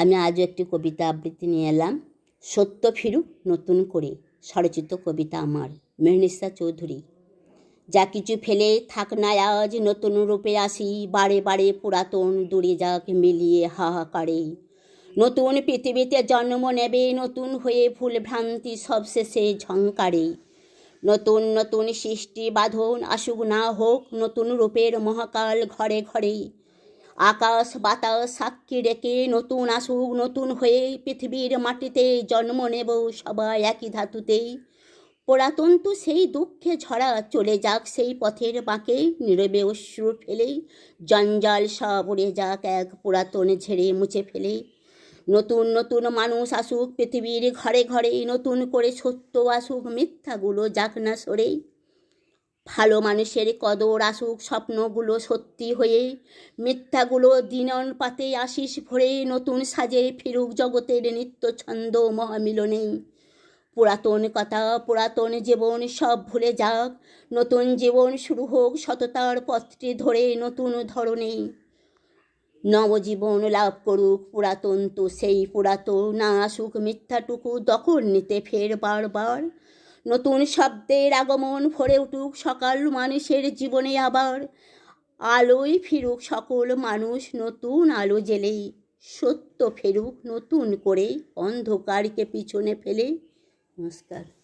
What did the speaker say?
আমি আজও একটি কবিতা আবৃত্তি নিয়ে এলাম। সত্য ফিরুক নতুন করে, স্বরচিত কবিতা আমার, মেহনিসা চৌধুরী। যা কিছু ফেলে থাক না আজ, নতুন রূপে আসি, বারে বারে পুরাতন দূরে যাক মিলিয়ে হাহাকারে। নতুন পৃথিবীতে জন্ম নেবে নতুন হয়ে, ভুল ভ্রান্তি সবশেষে ঝংকারে। নতুন নতুন সৃষ্টি বাঁধন আসুক না হোক, নতুন রূপের মহাকাল ঘরে ঘরে। আকাশ বাতাস সাক্ষী রেখে নতুন আসুক নতুন হয়ে, পৃথিবীর মাটিতে জন্ম নেব সবাই একই ধাতুতেই। পুরাতন তো সেই দুঃখে ঝরা, চলে যাক সেই পথের বাঁকে, নীরবে অশ্রু ফেলে জঞ্জাল সব উড়ে যাক এক পুরাতন ঝেড়ে মুছে ফেলে। নতুন নতুন মানুষ আসুক পৃথিবীর ঘরে ঘরে, নতুন করে সত্য আসুক মিথ্যাগুলো যাক না সরে। ভালো মানুষের কদর আসুক স্বপ্নগুলো সত্যি হয়ে, মিথ্যাগুলো দিনন পাতে আশিস ভরে, নতুন সাজে ফিরুক জগতের নিত্য ছন্দ মহামিলনে। পুরাতন কথা পুরাতন জীবন সব ভুলে যাক, নতুন জীবন শুরু হোক সততার পথটি ধরে নতুন ধরনে। নবজীবন লাভ করুক পুরাতন তো সেই পুরাতন, না আসুক মিথ্যাটুকু দখল নিতে ফের বারবার। নতুন শব্দের আগমন ভরে উঠুক সকাল মানুষের জীবনে আবার, আলোয় ফিরুক সকল মানুষ নতুন আলো জেলে। সত্য ফেরুক নতুন করে অন্ধকারকে পিছনে ফেলে। নমস্কার।